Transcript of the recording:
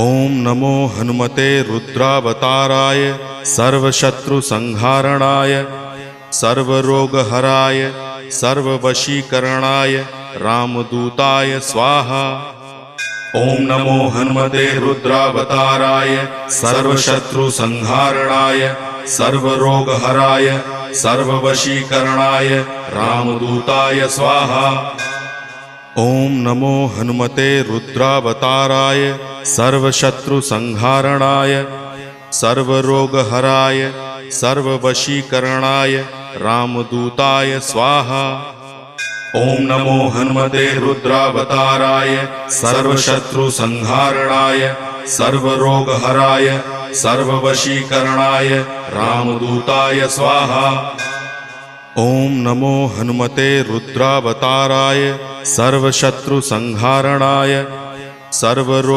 ओम नमो हनुमते रुद्रावताराय सर्वशत्रुसंहारणाय सर्वरोगहराय सर्ववशीकरणाय रामदूताय स्वाहा। ओम नमो हनुमते रुद्रावताराय सर्वशत्रुसंहारणाय सर्वरोगहराय सर्ववशीकरणाय रामदूताय स्वाहा। ओम नमो हनुमते रुद्रावताराय सर्वशत्रुसंहारणाय सर्वरोगहराय सर्ववशीकरणाय रामदूताय स्वाहा। ओम नमो हनुमते रुद्रावताराय सर्वशत्रुसंहारणाय सर्वरोगहराय सर्ववशीकरणाय रामदूताय स्वाहा। ओम नमो हनुमते रुद्रावताराय सर्वशत्रुसंहारणाय सर्वरोग